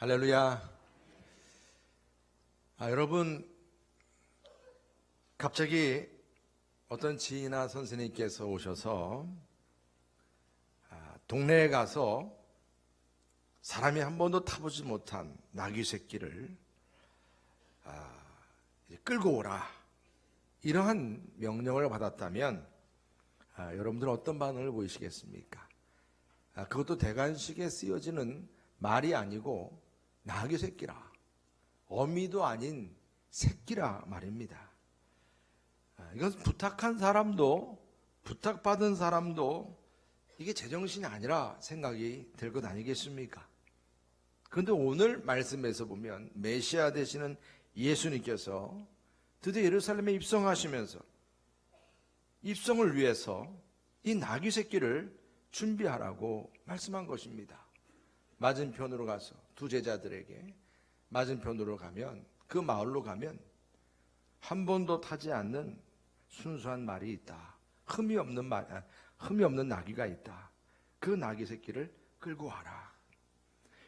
할렐루야. 여러분, 갑자기 어떤 지인이나 선생님께서 오셔서 동네에 가서 사람이 한 번도 타보지 못한 나귀 새끼를 끌고 오라, 이러한 명령을 받았다면 여러분들은 어떤 반응을 보이시겠습니까? 그것도 대관식에 쓰여지는 말이 아니고 나귀 새끼라, 어미도 아닌 새끼라 말입니다. 이건 부탁한 사람도, 부탁받은 사람도 이게 제정신이 아니라 생각이 들 것 아니겠습니까? 그런데 오늘 말씀에서 보면 메시아 되시는 예수님께서 드디어 예루살렘에 입성하시면서 입성을 위해서 이 나귀 새끼를 준비하라고 말씀한 것입니다. 맞은편으로 가서 두 제자들에게 맞은편으로 가면, 그 마을로 가면 한 번도 타지 않는 순수한 말이 있다. 흠이 없는 나귀가 있다. 그 나귀 새끼를 끌고 와라.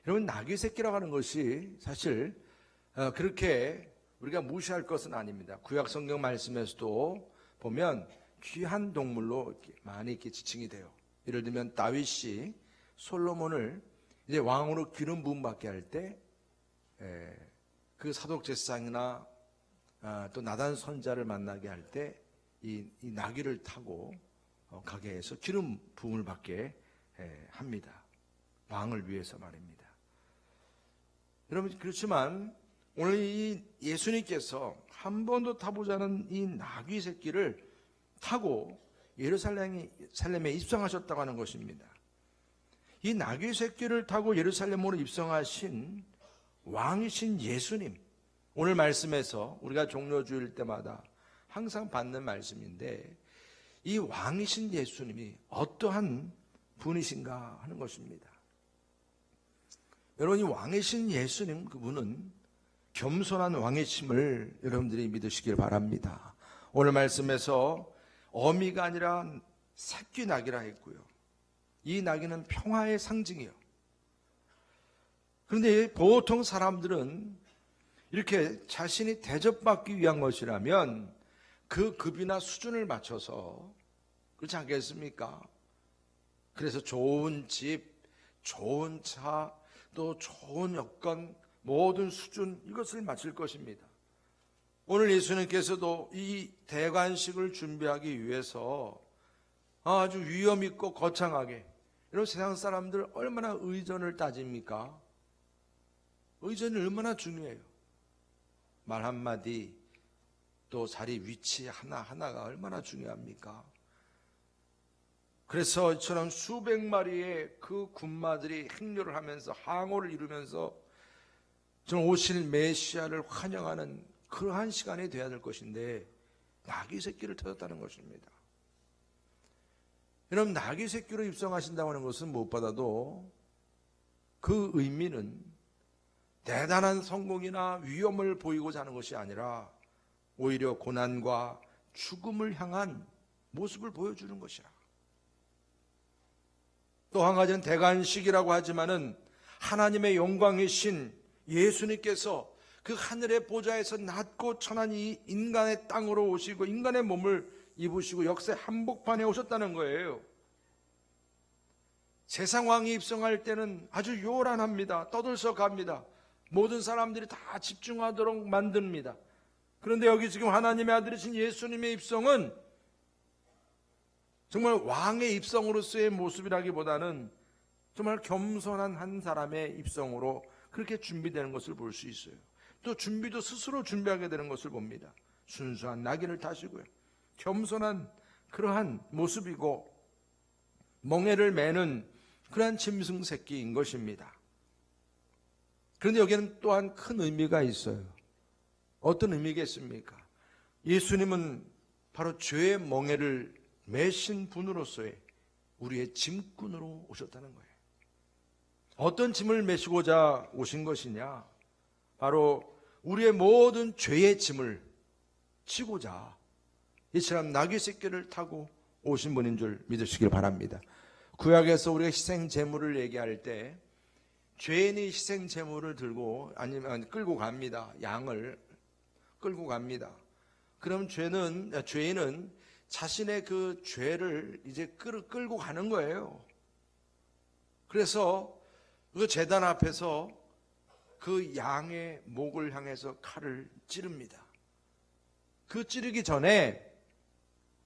여러분, 나귀 새끼라고 하는 것이 사실 그렇게 우리가 무시할 것은 아닙니다. 구약 성경 말씀에서도 보면 귀한 동물로 많이 이렇게 지칭이 돼요. 예를 들면 다윗이 솔로몬을 이제 왕으로 기름 부음 받게 할 때 그 사독 제사장이나 또 나단 선자를 만나게 할 때 이 나귀를 타고 가게 해서 기름 부음을 받게 합니다. 왕을 위해서 말입니다. 여러분, 그렇지만 오늘 이 예수님께서 한 번도 타보지 않은 이 나귀 새끼를 타고 예루살렘에 입성하셨다고 하는 것입니다. 이 나귀 새끼를 타고 예루살렘으로 입성하신 왕이신 예수님, 오늘 말씀에서 우리가 종료주일 때마다 항상 받는 말씀인데, 이 왕이신 예수님이 어떠한 분이신가 하는 것입니다. 여러분, 이 왕이신 예수님, 그분은 겸손한 왕이심을 여러분들이 믿으시길 바랍니다. 오늘 말씀에서 어미가 아니라 새끼 나귀라 했고요, 이 나귀는 평화의 상징이에요. 그런데 보통 사람들은 이렇게 자신이 대접받기 위한 것이라면 그 급이나 수준을 맞춰서, 그렇지 않겠습니까? 그래서 좋은 집, 좋은 차, 또 좋은 여건, 모든 수준, 이것을 맞출 것입니다. 오늘 예수님께서도 이 대관식을 준비하기 위해서 아주 위험 있고 거창하게, 이런 세상 사람들 얼마나 의전을 따집니까? 의전이 얼마나 중요해요. 말 한마디, 또 자리 위치 하나하나가 얼마나 중요합니까? 그래서 이처럼 수백 마리의 그 군마들이 행렬을 하면서 항호를 이루면서 저는 오실 메시아를 환영하는 그러한 시간이 되어야 될 것인데, 나귀 새끼를 터졌다는 것입니다. 여러분, 나귀 새끼로 입성하신다고 하는 것은 무엇보다도 그 의미는 대단한 성공이나 위험을 보이고자 하는 것이 아니라 오히려 고난과 죽음을 향한 모습을 보여주는 것이라. 또 한 가지는 대관식이라고 하지만은 하나님의 영광이신 예수님께서 그 하늘의 보좌에서 낮고 천한 이 인간의 땅으로 오시고 인간의 몸을 입으시고 역사의 한복판에 오셨다는 거예요. 세상 왕이 입성할 때는 아주 요란합니다. 떠들썩합니다. 모든 사람들이 다 집중하도록 만듭니다. 그런데 여기 지금 하나님의 아들이신 예수님의 입성은 정말 왕의 입성으로서의 모습이라기보다는 정말 겸손한 한 사람의 입성으로 그렇게 준비되는 것을 볼 수 있어요. 또 준비도 스스로 준비하게 되는 것을 봅니다. 순수한 나귀를 타시고요, 겸손한 그러한 모습이고 멍에를 매는 그러한 짐승 새끼인 것입니다. 그런데 여기에는 또한 큰 의미가 있어요. 어떤 의미겠습니까? 예수님은 바로 죄의 멍에를 매신 분으로서의 우리의 짐꾼으로 오셨다는 거예요. 어떤 짐을 메시고자 오신 것이냐? 바로 우리의 모든 죄의 짐을 지고자 이처럼 나귀 새끼를 타고 오신 분인 줄 믿으시길 바랍니다. 구약에서 우리가 희생 제물을 얘기할 때 죄인이 희생 제물을 들고 아니면 끌고 갑니다. 양을 끌고 갑니다. 그럼 죄인은 자신의 그 죄를 이제 끌고 가는 거예요. 그래서 그 제단 앞에서 그 양의 목을 향해서 칼을 찌릅니다. 그 찌르기 전에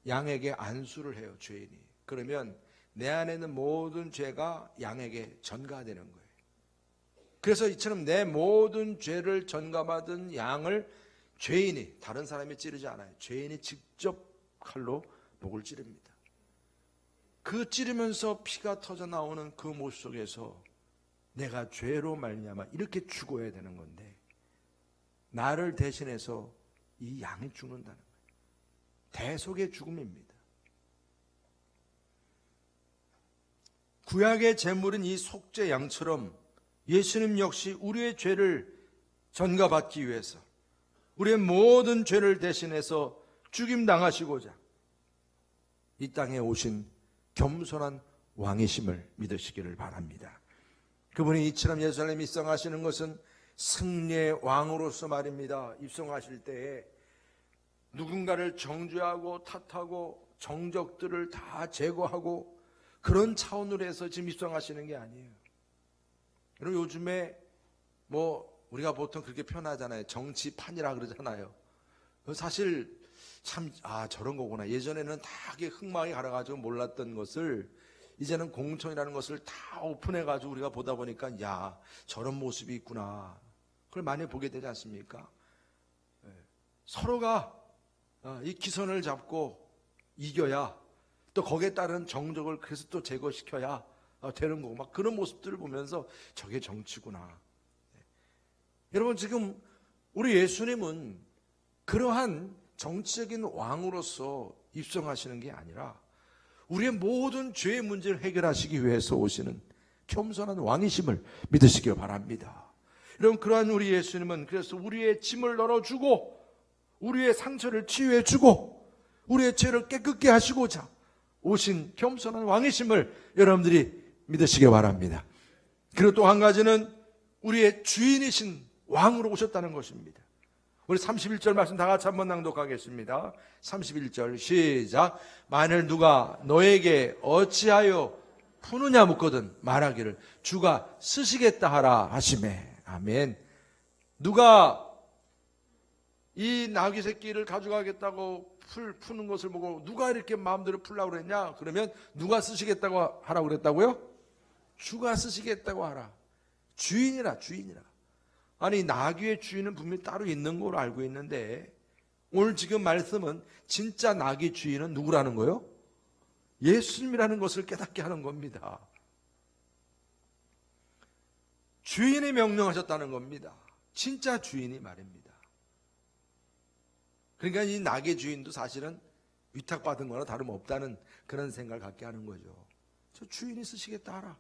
양에게 안수를 해요, 죄인이. 그러면 내 안에 있는 모든 죄가 양에게 전가되는 거예요. 그래서 이처럼 내 모든 죄를 전가받은 양을 죄인이, 다른 사람이 찌르지 않아요. 죄인이 직접 칼로 목을 찌릅니다. 그 찌르면서 피가 터져 나오는 그 모습 속에서 내가 죄로 말미암아 이렇게 죽어야 되는 건데 나를 대신해서 이 양이 죽는다는 거예요. 대속의 죽음입니다. 구약의 제물은 이 속죄 양처럼 예수님 역시 우리의 죄를 전가받기 위해서 우리의 모든 죄를 대신해서 죽임당하시고자 이 땅에 오신 겸손한 왕이심을 믿으시기를 바랍니다. 그분이 이처럼 예루살렘에 입성하시는 것은 승리의 왕으로서 말입니다. 입성하실 때에 누군가를 정죄하고 탓하고 정적들을 다 제거하고 그런 차원으로 해서 지금 입성하시는 게 아니에요. 여러분 요즘에 우리가 보통 그렇게 표현하잖아요. 정치판이라 그러잖아요. 사실 참 저런 거구나. 예전에는 다 흑막이 갈아가지고 몰랐던 것을 이제는 공천이라는 것을 다 오픈해가지고 우리가 보다 보니까 야 저런 모습이 있구나. 그걸 많이 보게 되지 않습니까? 서로가 이 기선을 잡고 이겨야 또 거기에 따른 정적을 그래서 또 제거시켜야 되는 거고 막 그런 모습들을 보면서 저게 정치구나. 여러분 지금 우리 예수님은 그러한 정치적인 왕으로서 입성하시는 게 아니라 우리의 모든 죄의 문제를 해결하시기 위해서 오시는 겸손한 왕이심을 믿으시기 바랍니다. 여러분 그러한 우리 예수님은 그래서 우리의 짐을 널어주고 우리의 상처를 치유해주고 우리의 죄를 깨끗게 하시고자 오신 겸손한 왕이심을 여러분들이 믿으시기 바랍니다. 그리고 또 한 가지는 우리의 주인이신 왕으로 오셨다는 것입니다. 우리 31절 말씀 다 같이 한번 낭독하겠습니다. 31절 시작. 만일 누가 너에게 어찌하여 푸느냐 묻거든 말하기를 주가 쓰시겠다 하라 하시매. 아멘. 누가 이 나귀 새끼를 가져가겠다고 푸는 것을 보고 누가 이렇게 마음대로 풀라고 그랬냐? 그러면 누가 쓰시겠다고 하라고 그랬다고요? 주가 쓰시겠다고 하라. 주인이라. 아니 나귀의 주인은 분명히 따로 있는 걸로 알고 있는데 오늘 지금 말씀은 진짜 나귀 주인은 누구라는 거예요? 예수님이라는 것을 깨닫게 하는 겁니다. 주인이 명령하셨다는 겁니다. 진짜 주인이 말입니다. 그러니까 이 나귀 주인도 사실은 위탁받은 거나 다름없다는 그런 생각을 갖게 하는 거죠. 저 주인이 쓰시겠다 하라.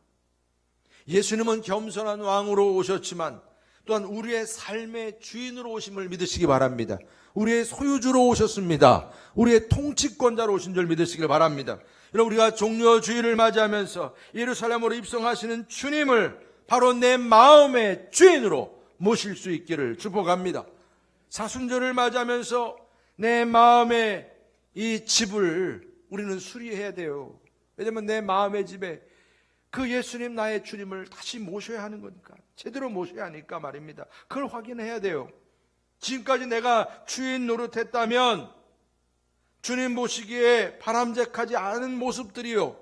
예수님은 겸손한 왕으로 오셨지만 또한 우리의 삶의 주인으로 오심을 믿으시기 바랍니다. 우리의 소유주로 오셨습니다. 우리의 통치권자로 오신 줄 믿으시길 바랍니다. 여러분 우리가 종려 주일을 맞이하면서 예루살렘으로 입성하시는 주님을 바로 내 마음의 주인으로 모실 수 있기를 축복합니다. 사순절을 맞이하면서 내 마음의 이 집을 우리는 수리해야 돼요. 왜냐하면 내 마음의 집에 그 예수님 나의 주님을 다시 모셔야 하는 거니까 제대로 모셔야 하니까 말입니다. 그걸 확인해야 돼요. 지금까지 내가 주인 노릇했다면 주님 보시기에 바람직하지 않은 모습들이요.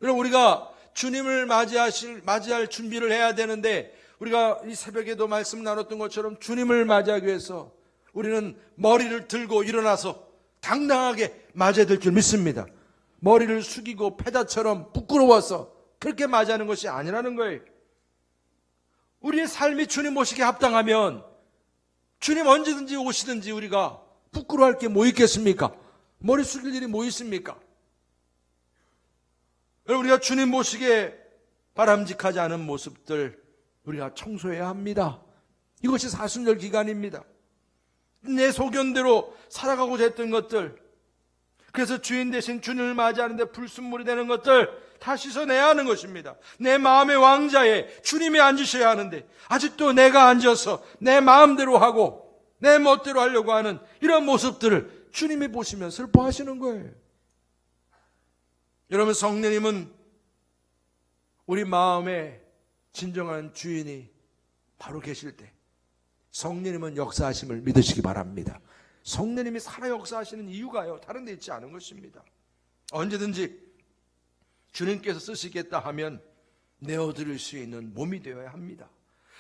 여러분 우리가 주님을 맞이할 준비를 해야 되는데 우리가 이 새벽에도 말씀 나눴던 것처럼 주님을 맞이하기 위해서 우리는 머리를 들고 일어나서 당당하게 맞아야 될 줄 믿습니다. 머리를 숙이고 패자처럼 부끄러워서 그렇게 맞이하는 것이 아니라는 거예요. 우리의 삶이 주님 모시기에 합당하면 주님 언제든지 오시든지 우리가 부끄러워할 게 뭐 있겠습니까? 머리 숙일 일이 뭐 있습니까? 우리가 주님 모시기에 바람직하지 않은 모습들 우리가 청소해야 합니다. 이것이 사순절 기간입니다. 내 소견대로 살아가고자 했던 것들, 그래서 주인 대신 주님을 맞이하는데 불순물이 되는 것들 다 씻어내야 하는 것입니다. 내 마음의 왕자에 주님이 앉으셔야 하는데 아직도 내가 앉아서 내 마음대로 하고 내 멋대로 하려고 하는 이런 모습들을 주님이 보시면 슬퍼하시는 거예요. 여러분, 성령님은 우리 마음의 진정한 주인이 바로 계실 때 성령님은 역사하심을 믿으시기 바랍니다. 성령님이 살아 역사하시는 이유가요, 다른 데 있지 않은 것입니다. 언제든지 주님께서 쓰시겠다 하면 내어드릴 수 있는 몸이 되어야 합니다.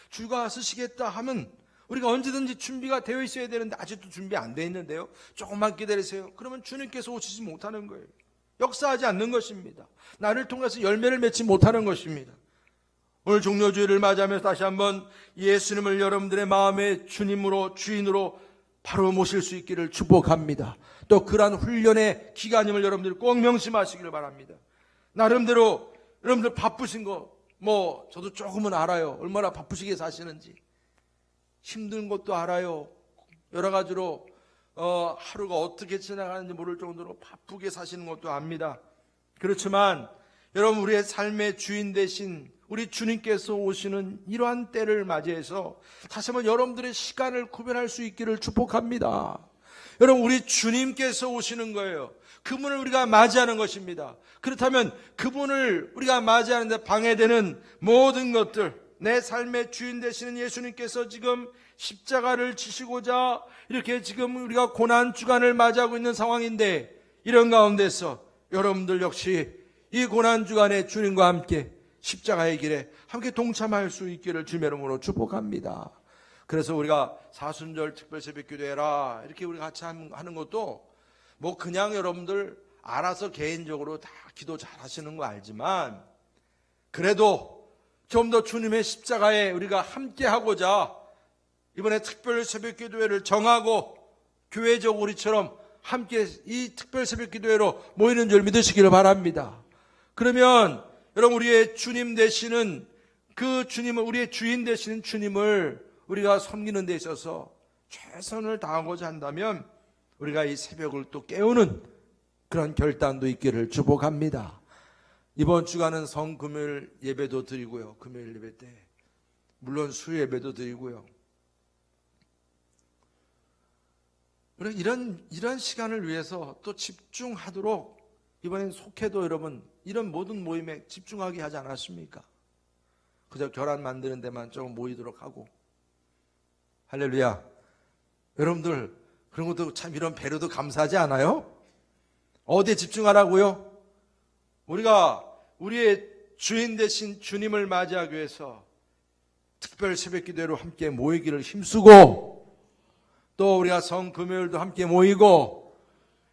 주가 쓰시겠다 하면 우리가 언제든지 준비가 되어 있어야 되는데 아직도 준비 안 되어 있는데요, 조금만 기다리세요. 그러면 주님께서 오시지 못하는 거예요. 역사하지 않는 것입니다. 나를 통해서 열매를 맺지 못하는 것입니다. 오늘 종료주일을 맞이하면서 다시 한번 예수님을 여러분들의 마음의 주님으로, 주인으로 바로 모실 수 있기를 축복합니다. 또 그러한 훈련의 기간임을 여러분들이 꼭 명심하시기를 바랍니다. 나름대로 여러분들 바쁘신 거 저도 조금은 알아요. 얼마나 바쁘시게 사시는지. 힘든 것도 알아요. 여러 가지로 하루가 어떻게 지나가는지 모를 정도로 바쁘게 사시는 것도 압니다. 그렇지만 여러분, 우리의 삶의 주인 되신 우리 주님께서 오시는 이러한 때를 맞이해서 다시 한번 여러분들의 시간을 구별할 수 있기를 축복합니다. 여러분, 우리 주님께서 오시는 거예요. 그분을 우리가 맞이하는 것입니다. 그렇다면 그분을 우리가 맞이하는데 방해되는 모든 것들, 내 삶의 주인 되시는 예수님께서 지금 십자가를 지시고자 이렇게 지금 우리가 고난 주간을 맞이하고 있는 상황인데, 이런 가운데서 여러분들 역시 이 고난 주간에 주님과 함께 십자가의 길에 함께 동참할 수 있기를 주님의 이름으로 축복합니다. 그래서 우리가 사순절 특별 새벽 기도해라 이렇게 우리가 같이 하는 것도 그냥 여러분들 알아서 개인적으로 다 기도 잘 하시는 거 알지만, 그래도 좀 더 주님의 십자가에 우리가 함께 하고자 이번에 특별 새벽 기도회를 정하고 교회적 우리처럼 함께 이 특별 새벽 기도회로 모이는 줄 믿으시기를 바랍니다. 그러면 여러분, 우리의 주님 되시는 그 주님을, 우리의 주인 되시는 주님을 우리가 섬기는 데 있어서 최선을 다하고자 한다면 우리가 이 새벽을 또 깨우는 그런 결단도 있기를 축복합니다. 이번 주간은 성금요일 예배도 드리고요, 금요일 예배 때 물론 수 예배도 드리고요. 이런 시간을 위해서 또 집중하도록 이번엔 속해도 여러분 이런 모든 모임에 집중하게 하지 않았습니까? 그저 결혼 만드는 데만 조금 모이도록 하고. 할렐루야. 여러분들 그런 것도 참 이런 배려도 감사하지 않아요? 어디에 집중하라고요? 우리가 우리의 주인 되신 주님을 맞이하기 위해서 특별 새벽 기도회로 함께 모이기를 힘쓰고, 또 우리가 성금요일도 함께 모이고,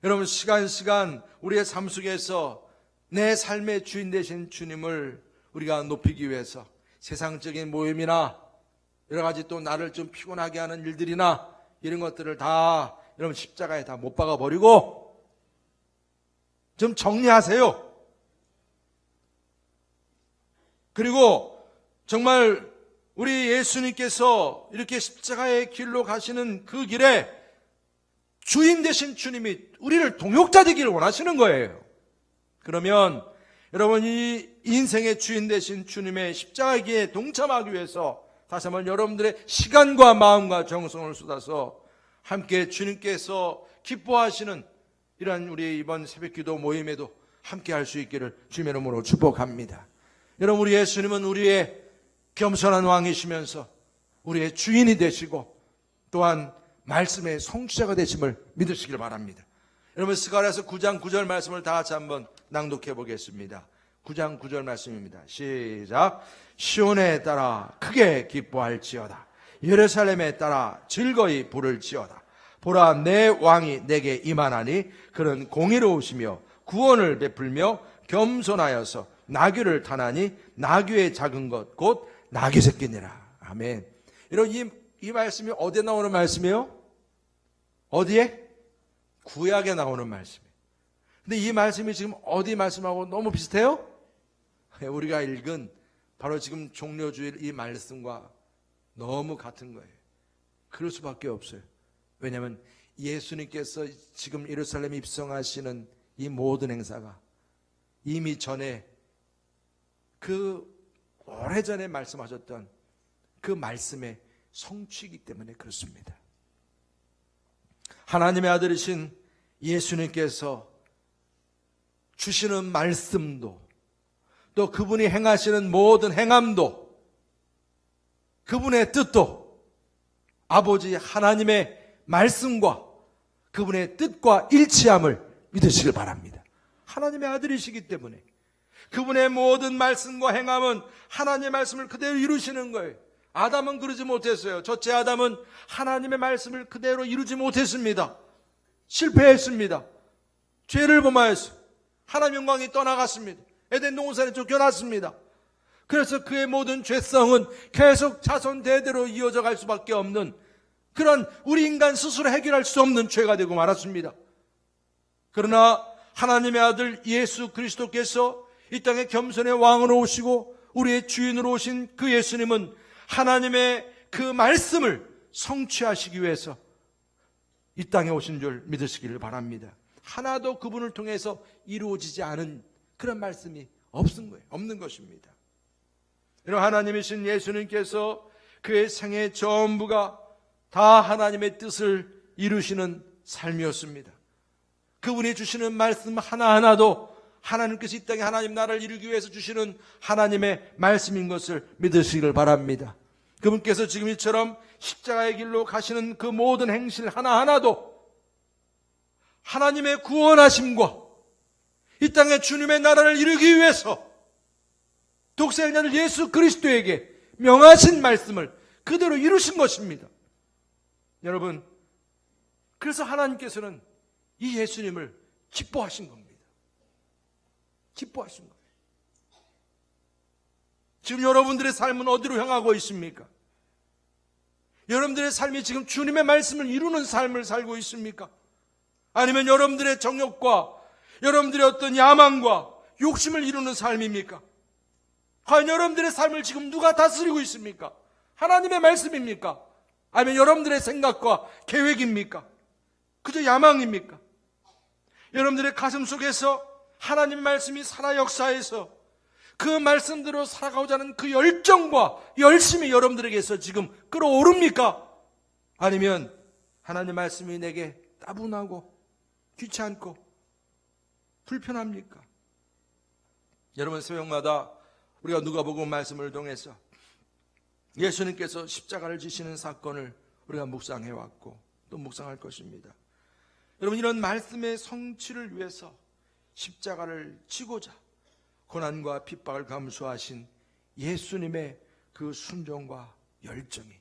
여러분 시간 우리의 삶 속에서 내 삶의 주인 되신 주님을 우리가 높이기 위해서 세상적인 모임이나 여러 가지 또 나를 좀 피곤하게 하는 일들이나 이런 것들을 다 여러분 십자가에 다 못 박아 버리고 좀 정리하세요. 그리고 정말 우리 예수님께서 이렇게 십자가의 길로 가시는 그 길에 주인 되신 주님이 우리를 동역자 되기를 원하시는 거예요. 그러면 여러분, 이 인생의 주인 되신 주님의 십자가의 길에 동참하기 위해서 다시 한번 여러분들의 시간과 마음과 정성을 쏟아서 함께 주님께서 기뻐하시는 이러한 우리 이번 새벽기도 모임에도 함께 할 수 있기를 주님의 이름으로 축복합니다. 여러분, 우리 예수님은 우리의 겸손한 왕이시면서 우리의 주인이 되시고 또한 말씀의 성취자가 되심을 믿으시길 바랍니다. 여러분, 스가랴서 9장 9절 말씀을 다 같이 한번 낭독해 보겠습니다. 9장 9절 말씀입니다. 시작. 시온에 따라 크게 기뻐할지어다. 예루살렘에 따라 즐거이 부를지어다. 보라, 내 왕이 내게 임하나니 그는 공의로우시며 구원을 베풀며 겸손하여서 나귀를 타나니 나귀의 작은 것 곧 나귀 새끼니라. 아멘. 여러분, 이 말씀이 어디에 나오는 말씀이에요? 어디에? 구약에 나오는 말씀이에요. 근데 이 말씀이 지금 어디 말씀하고 너무 비슷해요? 우리가 읽은 바로 지금 종료주일 이 말씀과 너무 같은 거예요. 그럴 수밖에 없어요. 왜냐하면 예수님께서 지금 예루살렘에 입성하시는 이 모든 행사가 이미 전에 그 오래전에 말씀하셨던 그 말씀의 성취이기 때문에 그렇습니다. 하나님의 아들이신 예수님께서 주시는 말씀도, 또 그분이 행하시는 모든 행함도, 그분의 뜻도 아버지 하나님의 말씀과 그분의 뜻과 일치함을 믿으시길 바랍니다. 하나님의 아들이시기 때문에 그분의 모든 말씀과 행함은 하나님의 말씀을 그대로 이루시는 거예요. 아담은 그러지 못했어요. 첫째 아담은 하나님의 말씀을 그대로 이루지 못했습니다. 실패했습니다. 죄를 범하였어요. 하나님 영광이 떠나갔습니다. 에덴 동산에 쫓겨났습니다. 그래서 그의 모든 죄성은 계속 자손 대대로 이어져 갈 수밖에 없는 그런 우리 인간 스스로 해결할 수 없는 죄가 되고 말았습니다. 그러나 하나님의 아들 예수 그리스도께서 이 땅에 겸손의 왕으로 오시고 우리의 주인으로 오신 그 예수님은 하나님의 그 말씀을 성취하시기 위해서 이 땅에 오신 줄 믿으시기를 바랍니다. 하나도 그분을 통해서 이루어지지 않은 그런 말씀이 없는 것입니다. 이런 하나님이신 예수님께서 그의 생애 전부가 다 하나님의 뜻을 이루시는 삶이었습니다. 그분이 주시는 말씀 하나하나도 하나님께서 이 땅에 하나님 나라를 이루기 위해서 주시는 하나님의 말씀인 것을 믿으시기를 바랍니다. 그분께서 지금 이처럼 십자가의 길로 가시는 그 모든 행실 하나하나도 하나님의 구원하심과 이 땅에 주님의 나라를 이루기 위해서 독생의 아들 예수 그리스도에게 명하신 말씀을 그대로 이루신 것입니다. 여러분, 그래서 하나님께서는 이 예수님을 기뻐하신 겁니다. 기뻐하신 거예요. 지금 여러분들의 삶은 어디로 향하고 있습니까? 여러분들의 삶이 지금 주님의 말씀을 이루는 삶을 살고 있습니까? 아니면 여러분들의 정욕과 여러분들의 어떤 야망과 욕심을 이루는 삶입니까? 과연 여러분들의 삶을 지금 누가 다스리고 있습니까? 하나님의 말씀입니까? 아니면 여러분들의 생각과 계획입니까? 그저 야망입니까? 여러분들의 가슴 속에서 하나님 말씀이 살아 역사해서 그 말씀대로 살아가고자 하는 그 열정과 열심이 여러분들에게서 지금 끌어오릅니까? 아니면 하나님 말씀이 내게 따분하고 귀찮고 불편합니까? 여러분, 새벽마다 우리가 누가복음 말씀을 통해서 예수님께서 십자가를 지시는 사건을 우리가 묵상해왔고 또 묵상할 것입니다. 여러분, 이런 말씀의 성취를 위해서 십자가를 지고자 고난과 핍박을 감수하신 예수님의 그 순종과 열정이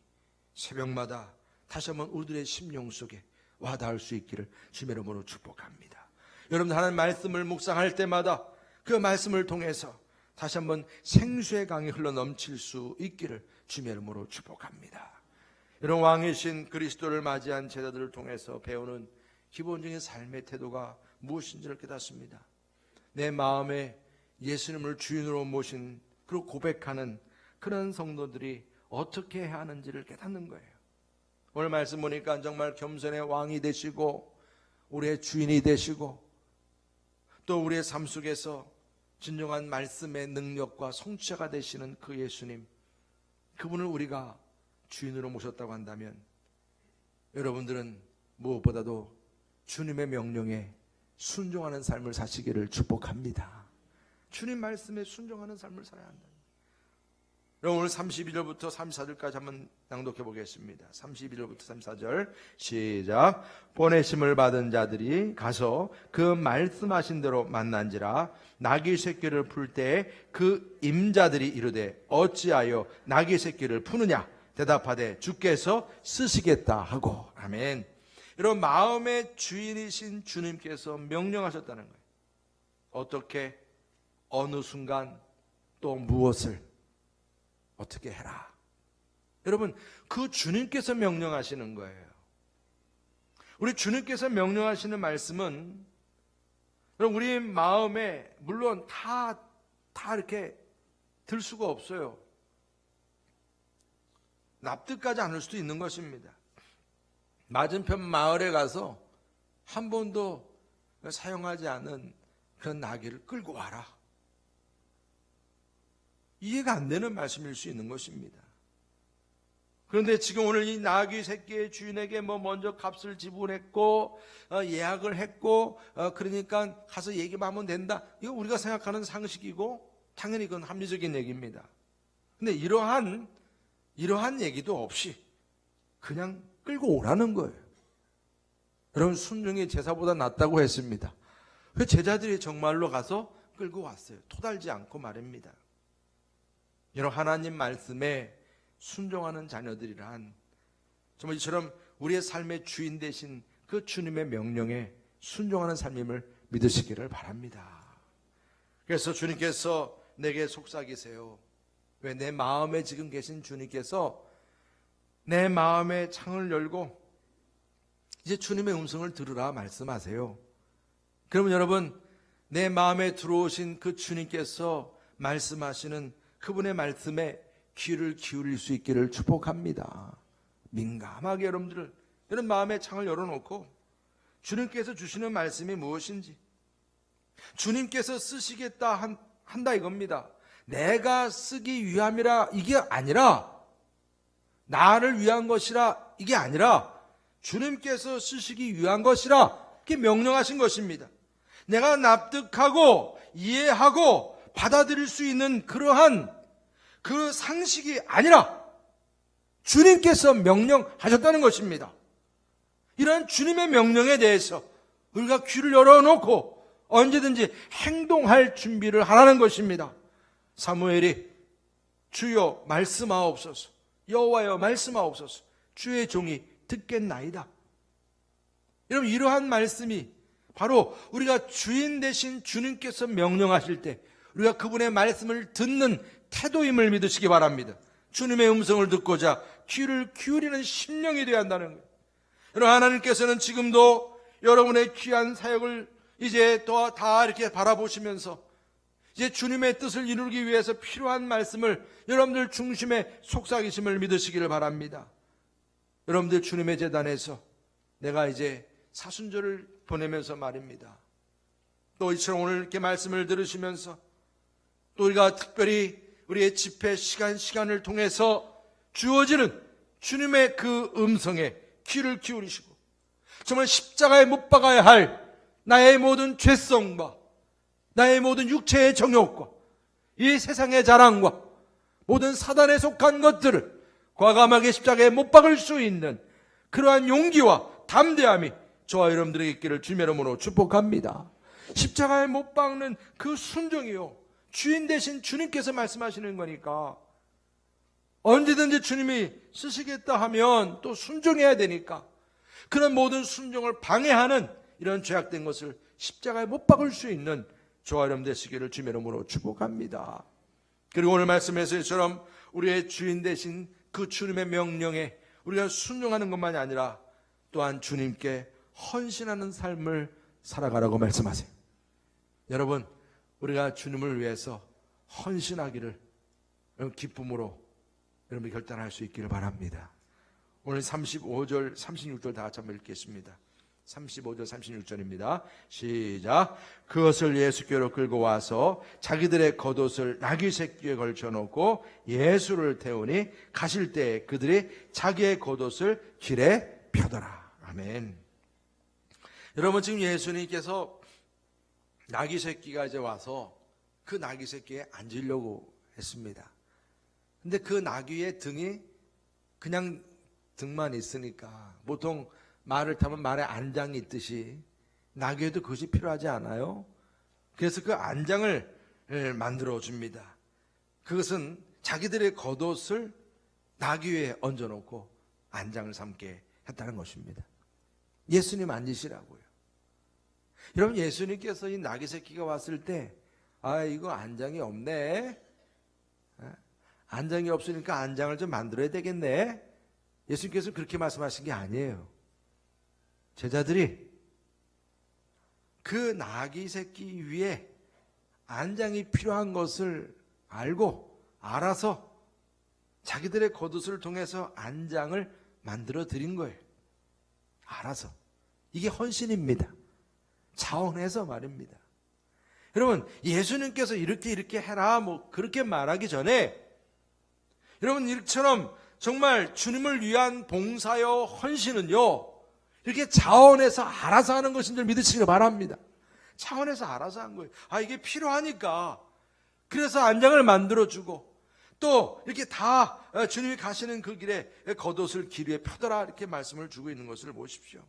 새벽마다 다시 한번 우리들의 심령 속에 와닿을 수 있기를 주의 이름으로 축복합니다. 여러분, 하나님 말씀을 묵상할 때마다 그 말씀을 통해서 다시 한번 생수의 강이 흘러넘칠 수 있기를 주의 이름으로 축복합니다. 이런 왕이신 그리스도를 맞이한 제자들을 통해서 배우는 기본적인 삶의 태도가 무엇인지를 깨닫습니다. 내 마음에 예수님을 주인으로 모신 그리고 고백하는 그런 성도들이 어떻게 해야 하는지를 깨닫는 거예요. 오늘 말씀 보니까 정말 겸손의 왕이 되시고 우리의 주인이 되시고 또 우리의 삶 속에서 진정한 말씀의 능력과 성취자가 되시는 그 예수님, 그분을 우리가 주인으로 모셨다고 한다면 여러분들은 무엇보다도 주님의 명령에 순종하는 삶을 사시기를 축복합니다. 주님 말씀에 순종하는 삶을 살아야 한다. 여러분, 오늘 31절부터 34절까지 한번 낭독해 보겠습니다. 31절부터 34절 시작. 보내심을 받은 자들이 가서 그 말씀하신 대로 만난지라. 나귀 새끼를 풀 때 그 임자들이 이르되 어찌하여 나귀 새끼를 푸느냐? 대답하되 주께서 쓰시겠다 하고. 아멘. 여러분, 마음의 주인이신 주님께서 명령하셨다는 거예요. 어떻게, 어느 순간, 또 무엇을 어떻게 해라. 여러분, 그 주님께서 명령하시는 거예요. 우리 주님께서 명령하시는 말씀은 여러분, 우리 마음에 물론 다 이렇게 들 수가 없어요. 납득하지 않을 수도 있는 것입니다. 맞은편 마을에 가서 한 번도 사용하지 않은 그런 나귀를 끌고 와라. 이해가 안 되는 말씀일 수 있는 것입니다. 그런데 지금 오늘 이 나귀 새끼의 주인에게 먼저 값을 지불했고 예약을 했고 그러니까 가서 얘기만 하면 된다. 이거 우리가 생각하는 상식이고 당연히 그건 합리적인 얘기입니다. 근데 이러한 얘기도 없이 그냥 끌고 오라는 거예요. 여러분, 순종이 제사보다 낫다고 했습니다. 그 제자들이 정말로 가서 끌고 왔어요. 토달지 않고 말입니다. 여러분, 하나님 말씀에 순종하는 자녀들이란 정말 이처럼 우리의 삶의 주인 되신 그 주님의 명령에 순종하는 삶임을 믿으시기를 바랍니다. 그래서 주님께서 내게 속삭이세요. 왜? 내 마음에 지금 계신 주님께서 내 마음의 창을 열고 이제 주님의 음성을 들으라 말씀하세요. 그러면 여러분, 내 마음에 들어오신 그 주님께서 말씀하시는 그분의 말씀에 귀를 기울일 수 있기를 축복합니다. 민감하게 여러분 마음의 창을 열어놓고 주님께서 주시는 말씀이 무엇인지, 주님께서 쓰시겠다 한다 이겁니다. 내가 쓰기 위함이라 이게 아니라, 나를 위한 것이라 이게 아니라 주님께서 쓰시기 위한 것이라 이렇게 명령하신 것입니다. 내가 납득하고 이해하고 받아들일 수 있는 그러한 그 상식이 아니라 주님께서 명령하셨다는 것입니다. 이러한 주님의 명령에 대해서 우리가 귀를 열어놓고 언제든지 행동할 준비를 하라는 것입니다. 사무엘이 주여 말씀하옵소서, 여호와여 말씀하옵소서, 주의 종이 듣겠나이다. 여러분, 이러한 말씀이 바로 우리가 주인 되신 주님께서 명령하실 때 우리가 그분의 말씀을 듣는 태도임을 믿으시기 바랍니다. 주님의 음성을 듣고자 귀를 기울이는 심령이 되어야 한다는 거예요. 여러분, 하나님께서는 지금도 여러분의 귀한 사역을 이제 또 다 이렇게 바라보시면서 이제 주님의 뜻을 이루기 위해서 필요한 말씀을 여러분들 중심에 속삭이심을 믿으시기를 바랍니다. 여러분들 주님의 제단에서 내가 이제 사순절을 보내면서 말입니다. 또 이처럼 오늘 이렇게 말씀을 들으시면서 또 우리가 특별히 우리의 집회 시간을 통해서 주어지는 주님의 그 음성에 귀를 기울이시고 정말 십자가에 못 박아야 할 나의 모든 죄성과 나의 모든 육체의 정욕과 이 세상의 자랑과 모든 사단에 속한 것들을 과감하게 십자가에 못 박을 수 있는 그러한 용기와 담대함이 저와 여러분들에게 있기를 주님의 이름으로 축복합니다. 십자가에 못 박는 그 순종이요, 주인 되신 주님께서 말씀하시는 거니까 언제든지 주님이 쓰시겠다 하면 또 순종해야 되니까 그런 모든 순종을 방해하는 이런 죄악된 것을 십자가에 못 박을 수 있는 저와 여러분 되시기를 주님의 이름으로 축복합니다. 그리고 오늘 말씀에서 이처럼 우리의 주인 되신 그 주님의 명령에 우리가 순종하는 것만이 아니라 또한 주님께 헌신하는 삶을 살아가라고 말씀하세요. 여러분, 우리가 주님을 위해서 헌신하기를 여러분 기쁨으로 여러분이 결단할 수 있기를 바랍니다. 오늘 35절, 36절 다 같이 한번 읽겠습니다. 35절, 36절입니다. 시작. 그것을 예수께로 끌고 와서 자기들의 겉옷을 나귀 새끼에 걸쳐놓고 예수를 태우니 가실 때 그들이 자기의 겉옷을 길에 펴더라. 아멘. 여러분, 지금 예수님께서 나귀 새끼가 이제 와서 그 나귀 새끼에 앉으려고 했습니다. 근데 그 나귀의 등이 그냥 등만 있으니까 보통 말을 타면 말에 안장이 있듯이 나귀에도 그것이 필요하지 않아요? 그래서 그 안장을 만들어 줍니다. 그것은 자기들의 겉옷을 나귀 위에 얹어놓고 안장을 삼게 했다는 것입니다. 예수님 앉으시라고요. 여러분, 예수님께서 이 나귀 새끼가 왔을 때 이거 안장이 없네, 안장이 없으니까 안장을 좀 만들어야 되겠네, 예수님께서 그렇게 말씀하신 게 아니에요. 제자들이 그 나귀 새끼 위에 안장이 필요한 것을 알아서 자기들의 겉옷을 통해서 안장을 만들어 드린 거예요. 알아서. 이게 헌신입니다. 자원해서 말입니다. 여러분, 예수님께서 이렇게 해라 뭐 그렇게 말하기 전에 여러분, 이처럼 정말 주님을 위한 봉사요 헌신은요, 이렇게 자원해서 알아서 하는 것인 줄 믿으시길 바랍니다. 자원해서 알아서 한 거예요. 이게 필요하니까. 그래서 안장을 만들어주고, 또 이렇게 다 주님이 가시는 그 길에 겉옷을 길 위에 펴더라, 이렇게 말씀을 주고 있는 것을 보십시오.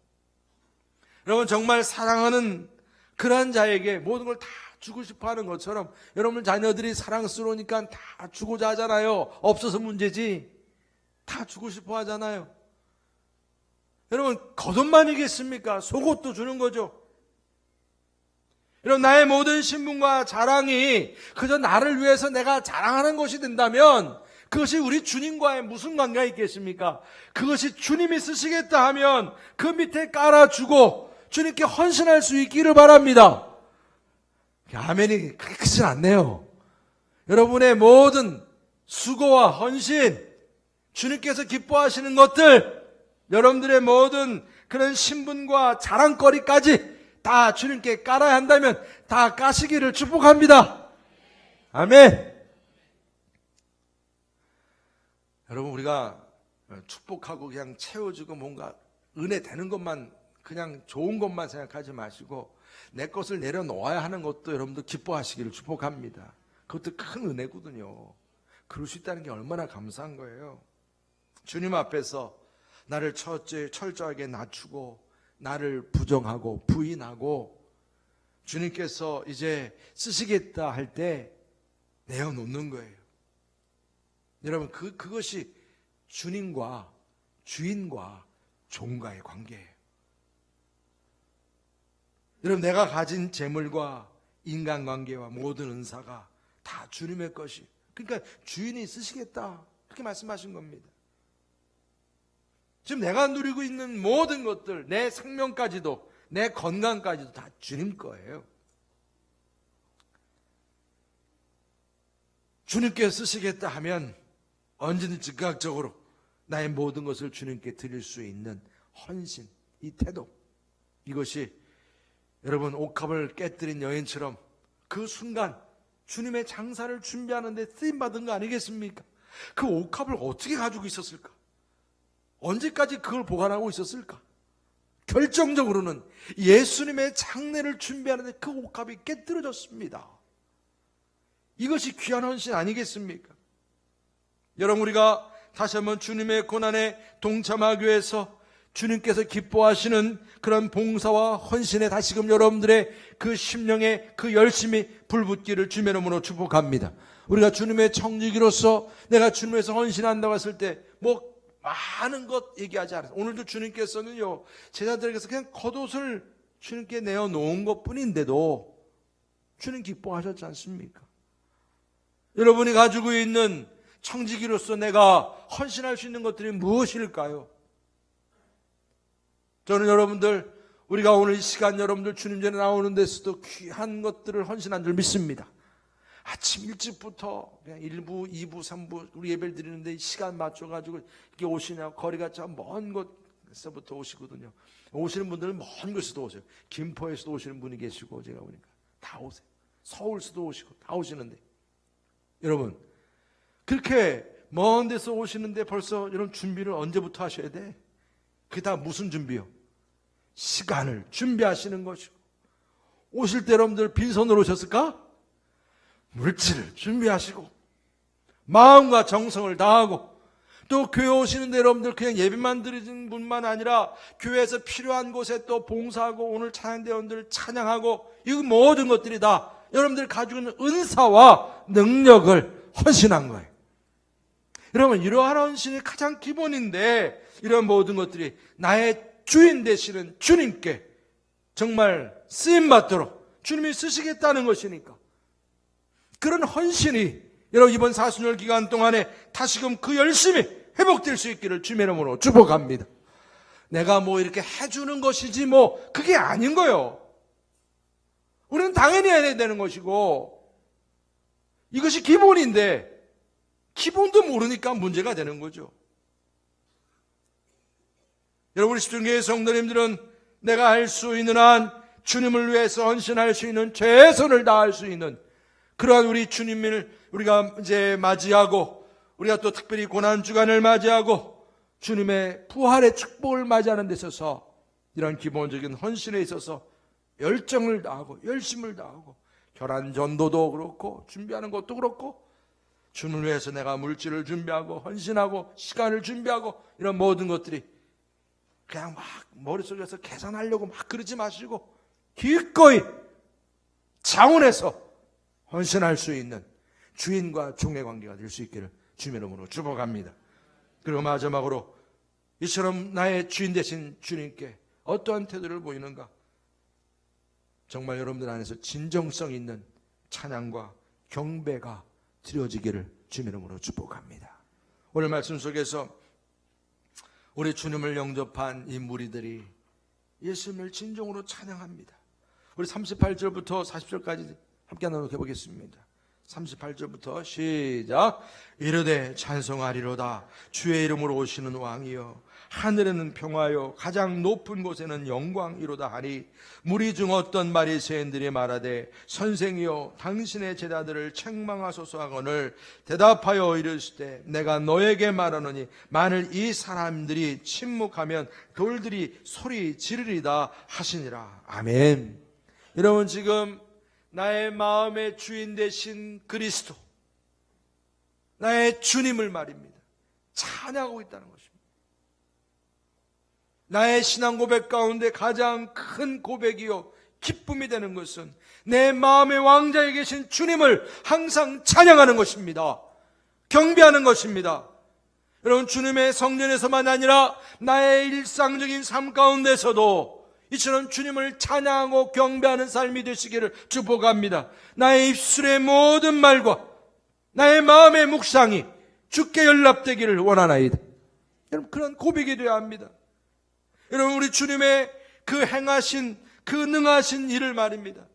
여러분, 정말 사랑하는 그런 자에게 모든 걸 다 주고 싶어 하는 것처럼, 여러분 자녀들이 사랑스러우니까 다 주고자 하잖아요. 없어서 문제지. 다 주고 싶어 하잖아요. 여러분, 겉옷만이겠습니까? 속옷도 주는 거죠. 여러분, 나의 모든 신분과 자랑이 그저 나를 위해서 내가 자랑하는 것이 된다면 그것이 우리 주님과의 무슨 관계가 있겠습니까? 그것이 주님이 쓰시겠다 하면 그 밑에 깔아주고 주님께 헌신할 수 있기를 바랍니다. 아멘이 그렇게 크진 않네요. 여러분의 모든 수고와 헌신, 주님께서 기뻐하시는 것들, 여러분들의 모든 그런 신분과 자랑거리까지 다 주님께 깔아야 한다면 다 까시기를 축복합니다. 아멘. 여러분, 우리가 축복하고 그냥 채워주고 뭔가 은혜 되는 것만, 그냥 좋은 것만 생각하지 마시고 내 것을 내려놓아야 하는 것도 여러분들 기뻐하시기를 축복합니다. 그것도 큰 은혜거든요. 그럴 수 있다는 게 얼마나 감사한 거예요. 주님 앞에서 나를 철저하게 낮추고 나를 부정하고 부인하고 주님께서 이제 쓰시겠다 할 때 내어놓는 거예요. 여러분, 그것이 주님과 주인과 종과의 관계예요. 여러분, 내가 가진 재물과 인간관계와 모든 은사가 다 주님의 것이, 그러니까 주인이 쓰시겠다, 그렇게 말씀하신 겁니다. 지금 내가 누리고 있는 모든 것들, 내 생명까지도, 내 건강까지도 다 주님 거예요. 주님께 쓰시겠다 하면 언제든지 즉각적으로 나의 모든 것을 주님께 드릴 수 있는 헌신, 이 태도, 이것이 여러분 옥합을 깨뜨린 여인처럼 그 순간 주님의 장사를 준비하는데 쓰임받은 거 아니겠습니까? 그 옥합을 어떻게 가지고 있었을까? 언제까지 그걸 보관하고 있었을까? 결정적으로는 예수님의 장례를 준비하는데 그 옥합이 깨뜨려졌습니다. 이것이 귀한 헌신 아니겠습니까? 여러분, 우리가 다시 한번 주님의 고난에 동참하기 위해서 주님께서 기뻐하시는 그런 봉사와 헌신에 다시금 여러분들의 그 심령에 그 열심이 불붙기를 주님의 이름으로 축복합니다. 우리가 주님의 청지기로서 내가 주님에서 헌신한다고 했을 때 뭐 많은 것 얘기하지 않아요. 오늘도 주님께서는요, 제자들에게서 그냥 겉옷을 주님께 내어놓은 것 뿐인데도 주님 기뻐하셨지 않습니까? 여러분이 가지고 있는 청지기로서 내가 헌신할 수 있는 것들이 무엇일까요? 저는 여러분들, 우리가 오늘 이 시간 여러분들 주님 전에 나오는 데서도 귀한 것들을 헌신한 줄 믿습니다. 아침 일찍부터 그냥 1부, 2부, 3부 우리 예배를 드리는데 시간 맞춰가지고 이렇게 오시냐, 거리가 참 먼 곳에서부터 오시거든요. 오시는 분들은 먼 곳에서도 오세요. 김포에서도 오시는 분이 계시고, 제가 보니까 다 오세요. 서울에서도 오시고 다 오시는데, 여러분 그렇게 먼 데서 오시는데 벌써 여러분 준비를 언제부터 하셔야 돼? 그게 다 무슨 준비요? 시간을 준비하시는 것이고, 오실 때 여러분들 빈손으로 오셨을까? 물질을 준비하시고 마음과 정성을 다하고, 또 교회 오시는데 여러분들 그냥 예배만 드리는 분만 아니라 교회에서 필요한 곳에 또 봉사하고 오늘 찬양대원들 찬양하고, 이 모든 것들이 다 여러분들 가지고 있는 은사와 능력을 헌신한 거예요. 여러분, 이러한 헌신이 가장 기본인데, 이런 모든 것들이 나의 주인 되시는 주님께 정말 쓰임받도록 주님이 쓰시겠다는 것이니까, 그런 헌신이 여러분 이번 사순절 기간 동안에 다시금 그 열심이 회복될 수 있기를 주님의 이름으로 축복합니다. 내가 뭐 이렇게 해주는 것이지 뭐 그게 아닌 거예요. 우리는 당연히 해야 되는 것이고, 이것이 기본인데 기본도 모르니까 문제가 되는 거죠. 여러분, 우리 집중교회 성도님들은 내가 할 수 있는 한 주님을 위해서 헌신할 수 있는, 최선을 다할 수 있는 그러한 우리 주님을 우리가 이제 맞이하고, 우리가 또 특별히 고난주간을 맞이하고 주님의 부활의 축복을 맞이하는 데 있어서 이런 기본적인 헌신에 있어서 열정을 다하고 열심을 다하고, 결혼 전도도 그렇고 준비하는 것도 그렇고, 주님을 위해서 내가 물질을 준비하고 헌신하고 시간을 준비하고, 이런 모든 것들이 그냥 막 머릿속에서 계산하려고 막 그러지 마시고 기꺼이 자원해서 헌신할 수 있는 주인과 종의 관계가 될 수 있기를 주님의 이름으로 축복합니다. 그리고 마지막으로 이처럼 나의 주인 되신 주님께 어떠한 태도를 보이는가? 정말 여러분들 안에서 진정성 있는 찬양과 경배가 드려지기를 주님의 이름으로 축복합니다. 오늘 말씀 속에서 우리 주님을 영접한 이 무리들이 예수님을 진정으로 찬양합니다. 우리 38절부터 40절까지 함께 나누어 보겠습니다. 38절부터 시작. 이르되 찬송하리로다 주의 이름으로 오시는 왕이여, 하늘에는 평화요 가장 높은 곳에는 영광이로다 하니, 무리 중 어떤 바리새인들이 말하되 선생이여 당신의 제자들을 책망하소서 하거늘 대답하여 이르시되 내가 너에게 말하노니 만일 이 사람들이 침묵하면 돌들이 소리 지르리다 하시니라. 아멘. 여러분, 지금 나의 마음의 주인 되신 그리스도, 나의 주님을 말입니다, 찬양하고 있다는 것입니다. 나의 신앙 고백 가운데 가장 큰 고백이요 기쁨이 되는 것은 내 마음의 왕자에 계신 주님을 항상 찬양하는 것입니다. 경배하는 것입니다. 여러분, 주님의 성전에서만 아니라 나의 일상적인 삶 가운데서도 이처럼 주님을 찬양하고 경배하는 삶이 되시기를 축복합니다. 나의 입술의 모든 말과 나의 마음의 묵상이 주께 연락되기를 원하나이다. 여러분, 그런 고백이 되어야 합니다. 여러분, 우리 주님의 그 행하신, 그 능하신 일을 말입니다.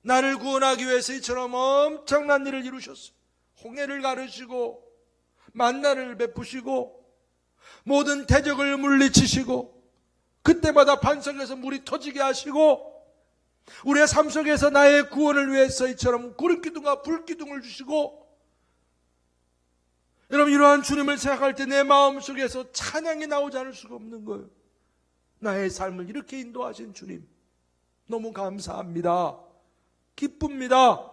나를 구원하기 위해서 이처럼 엄청난 일을 이루셨어요. 홍해를 가르시고 만나를 베푸시고 모든 대적을 물리치시고, 그때마다 반석에서 물이 터지게 하시고, 우리의 삶 속에서 나의 구원을 위해서 이처럼 구름기둥과 불기둥을 주시고, 여러분, 이러한 주님을 생각할 때 내 마음속에서 찬양이 나오지 않을 수가 없는 거예요. 나의 삶을 이렇게 인도하신 주님, 너무 감사합니다. 기쁩니다.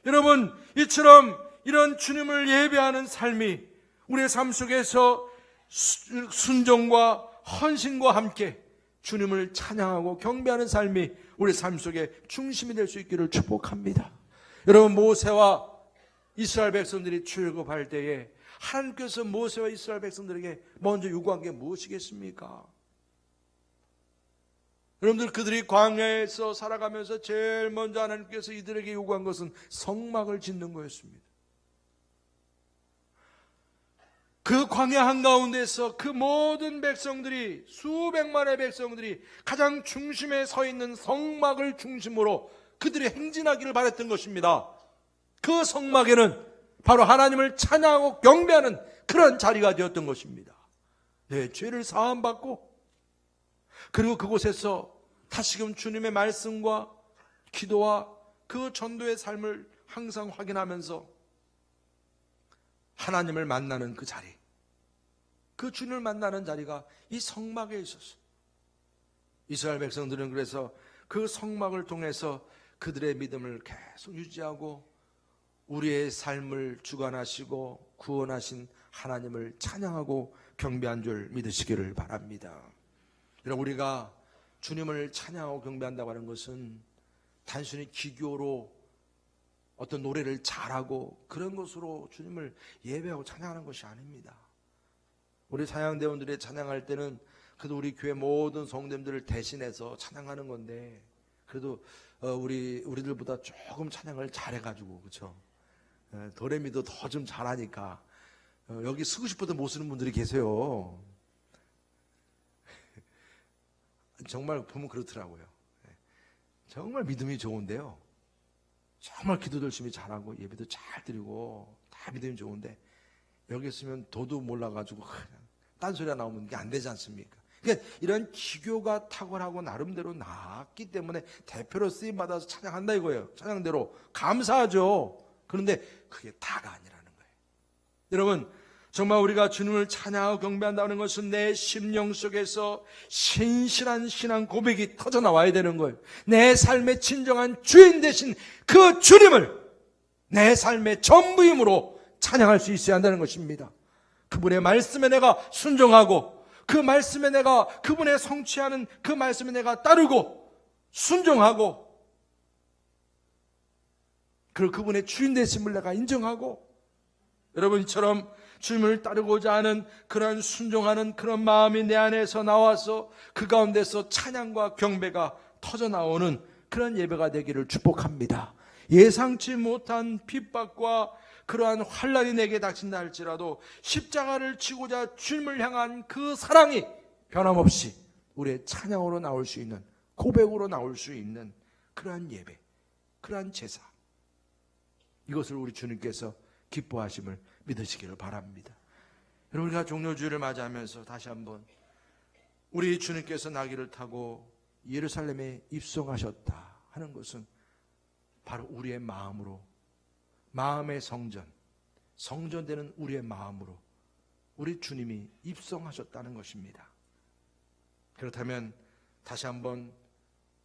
여러분, 이처럼 이런 주님을 예배하는 삶이 우리의 삶 속에서 순종과 헌신과 함께 주님을 찬양하고 경배하는 삶이 우리 삶 속에 중심이 될 수 있기를 축복합니다. 여러분, 모세와 이스라엘 백성들이 출애굽할 때에 하나님께서 모세와 이스라엘 백성들에게 먼저 요구한 게 무엇이겠습니까? 여러분들, 그들이 광야에서 살아가면서 제일 먼저 하나님께서 이들에게 요구한 것은 성막을 짓는 거였습니다. 그 광야 한가운데서 그 모든 백성들이, 수백만의 백성들이 가장 중심에 서 있는 성막을 중심으로 그들이 행진하기를 바랬던 것입니다. 그 성막에는 바로 하나님을 찬양하고 경배하는 그런 자리가 되었던 것입니다. 내 죄를 사함받고, 그리고 그곳에서 다시금 주님의 말씀과 기도와 그 전도의 삶을 항상 확인하면서 하나님을 만나는 그 자리, 그 주님을 만나는 자리가 이 성막에 있었어요. 이스라엘 백성들은 그래서 그 성막을 통해서 그들의 믿음을 계속 유지하고 우리의 삶을 주관하시고 구원하신 하나님을 찬양하고 경배한 줄 믿으시기를 바랍니다. 여러분, 우리가 주님을 찬양하고 경배한다고 하는 것은 단순히 기교로 어떤 노래를 잘하고 그런 것으로 주님을 예배하고 찬양하는 것이 아닙니다. 우리 찬양대원들이 찬양할 때는 그래도 우리 교회 모든 성도님들을 대신해서 찬양하는 건데, 그래도 우리들보다 조금 찬양을 잘해가지고, 그렇죠? 도레미도 더 좀 잘하니까 여기 쓰고 싶어도 못 쓰는 분들이 계세요. 정말 보면 그렇더라고요. 정말 믿음이 좋은데요, 정말 기도도 열심히 잘하고 예배도 잘 드리고 다 믿음이 좋은데 여기 있으면 도도 몰라가지고 그냥 딴소리가 나오면 이게 안 되지 않습니까? 그러니까 이런 기교가 탁월하고 나름대로 나았기 때문에 대표로 쓰임 받아서 찬양한다 이거예요. 찬양대로 감사하죠. 그런데 그게 다가 아니라는 거예요. 여러분, 정말 우리가 주님을 찬양하고 경배한다는 것은 내 심령 속에서 신실한 신앙 고백이 터져 나와야 되는 거예요. 내 삶의 진정한 주인 되신 그 주님을 내 삶의 전부임으로 찬양할 수 있어야 한다는 것입니다. 그분의 말씀에 내가 순종하고, 그 말씀에 내가, 그분의 성취하는 그 말씀에 내가 따르고 순종하고, 그리고 그분의 주인 되심을 내가 인정하고, 여러분처럼 주님을 따르고자 하는 그런 순종하는 그런 마음이 내 안에서 나와서 그 가운데서 찬양과 경배가 터져나오는 그런 예배가 되기를 축복합니다. 예상치 못한 핍박과 그러한 환난이 내게 닥친다 할지라도 십자가를 지고자 주님을 향한 그 사랑이 변함없이 우리의 찬양으로 나올 수 있는, 고백으로 나올 수 있는 그러한 예배, 그러한 제사, 이것을 우리 주님께서 기뻐하심을 믿으시기를 바랍니다. 여러분, 우리가 종료주일을 맞이하면서 다시 한번 우리 주님께서 나귀를 타고 예루살렘에 입성하셨다 하는 것은 바로 우리의 마음으로, 마음의 성전, 성전되는 우리의 마음으로 우리 주님이 입성하셨다는 것입니다. 그렇다면 다시 한번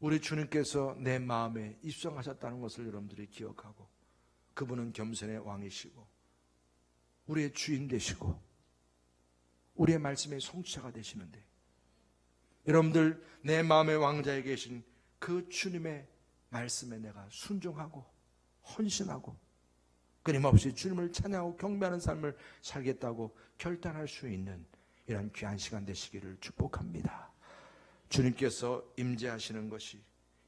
우리 주님께서 내 마음에 입성하셨다는 것을 여러분들이 기억하고, 그분은 겸손의 왕이시고 우리의 주인 되시고 우리의 말씀의 성취자가 되시는데, 여러분들 내 마음의 왕자에 계신 그 주님의 말씀에 내가 순종하고 헌신하고 끊임없이 주님을 찬양하고 경배하는 삶을 살겠다고 결단할 수 있는 이런 귀한 시간 되시기를 축복합니다. 주님께서 임재하시는 것이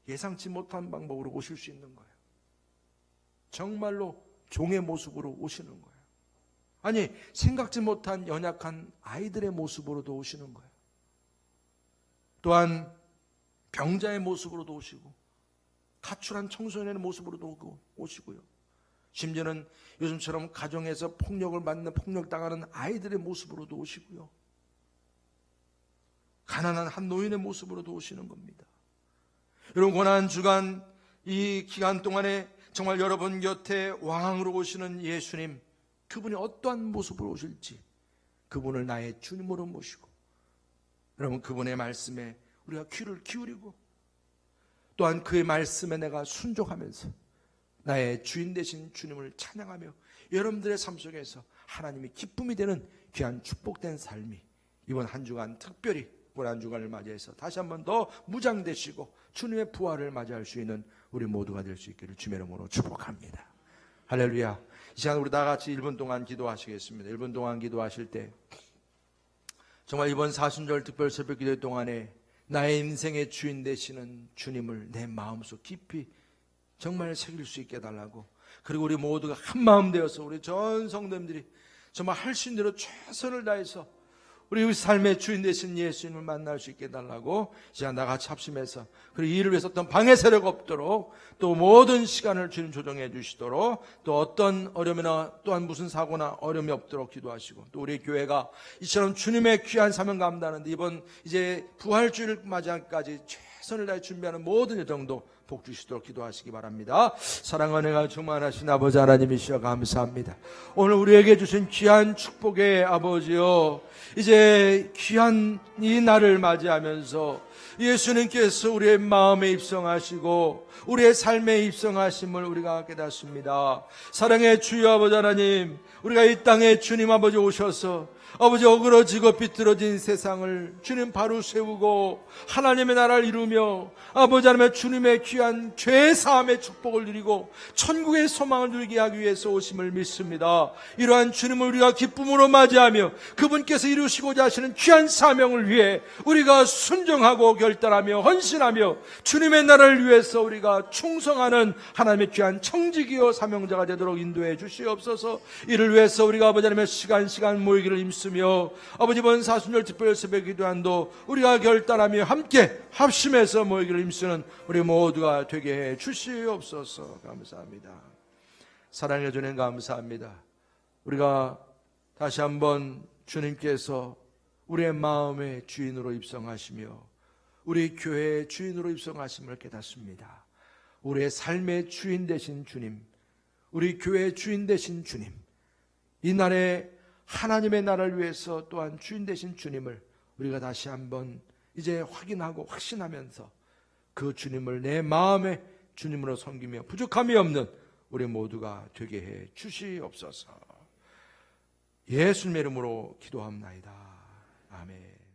예상치 못한 방법으로 오실 수 있는 거예요. 정말로 종의 모습으로 오시는 거예요. 아니, 생각지 못한 연약한 아이들의 모습으로도 오시는 거예요. 또한 병자의 모습으로도 오시고, 가출한 청소년의 모습으로도 오시고요. 심지어는 요즘처럼 가정에서 폭력을 받는, 폭력당하는 아이들의 모습으로도 오시고요. 가난한 한 노인의 모습으로도 오시는 겁니다. 여러분, 고난 주간 이 기간 동안에 정말 여러분 곁에 왕으로 오시는 예수님, 그분이 어떠한 모습으로 오실지 그분을 나의 주님으로 모시고, 여러분 그분의 말씀에 우리가 귀를 기울이고, 또한 그의 말씀에 내가 순종하면서 나의 주인 되신 주님을 찬양하며 여러분들의 삶 속에서 하나님이 기쁨이 되는 귀한 축복된 삶이 이번 한 주간, 특별히 고난 주간을 맞이해서 다시 한번 더 무장되시고 주님의 부활을 맞이할 수 있는 우리 모두가 될 수 있기를 주님의 이름으로 축복합니다. 할렐루야. 이 시간 우리 다 같이 1분 동안 기도하시겠습니다. 1분 동안 기도하실 때 정말 이번 사순절 특별 새벽 기도 동안에 나의 인생의 주인 되시는 주님을 내 마음속 깊이 정말 새길 수 있게 해달라고, 그리고 우리 모두가 한 마음 되어서 우리 전 성도님들이 정말 할 수 있는 대로 최선을 다해서 우리 삶의 주인 되신 예수님을 만날 수 있게 해달라고 시간 다 같이 합심해서, 그리고 이를 위해서 어떤 방해 세력 없도록, 또 모든 시간을 주님 조정해 주시도록, 또 어떤 어려움이나 또한 무슨 사고나 어려움이 없도록 기도하시고, 또 우리 교회가 이처럼 주님의 귀한 사명 감당하는데 이번 이제 부활주일 맞이하기까지 최선을 다해 준비하는 모든 여정도 복 주시도록 기도하시기 바랍니다. 사랑과 은혜가 충만하신 아버지 하나님이시여 감사합니다. 오늘 우리에게 주신 귀한 축복의 아버지여, 이제 귀한 이 날을 맞이하면서 예수님께서 우리의 마음에 입성하시고 우리의 삶에 입성하심을 우리가 깨닫습니다. 사랑의 주여 아버지 하나님, 우리가 이 땅에 주님 아버지 오셔서 아버지 어그러지고 비뚤어진 세상을 주님 바로 세우고 하나님의 나라를 이루며 아버지 하나님의 주님의 귀한 죄사함의 축복을 누리고 천국의 소망을 누리게 하기 위해서 오심을 믿습니다. 이러한 주님을 우리가 기쁨으로 맞이하며 그분께서 이루시고자 하시는 귀한 사명을 위해 우리가 순종하고 결단하며 헌신하며 주님의 나라를 위해서 우리가 충성하는 하나님의 귀한 청지기요 사명자가 되도록 인도해 주시옵소서. 이를 위해서 우리가 아버지 하나님의 시간 모이기를 힘쓰며 아버지 이번 사순절 특별 새벽 기도한도 우리가 결단하며 함께 합심해서 모이기를 힘쓰는 우리 모두가 되게 해 주시옵소서. 감사합니다. 사랑해 주님 감사합니다. 우리가 다시 한번 주님께서 우리의 마음의 주인으로 입성하시며 우리 교회의 주인으로 입성하심을 깨닫습니다. 우리의 삶의 주인 되신 주님, 우리 교회의 주인 되신 주님, 이 날에 하나님의 나라를 위해서 또한 주인 되신 주님을 우리가 다시 한번 이제 확인하고 확신하면서 그 주님을 내 마음의 주님으로 섬기며 부족함이 없는 우리 모두가 되게 해 주시옵소서. 예수님의 이름으로 기도합나이다. 아멘.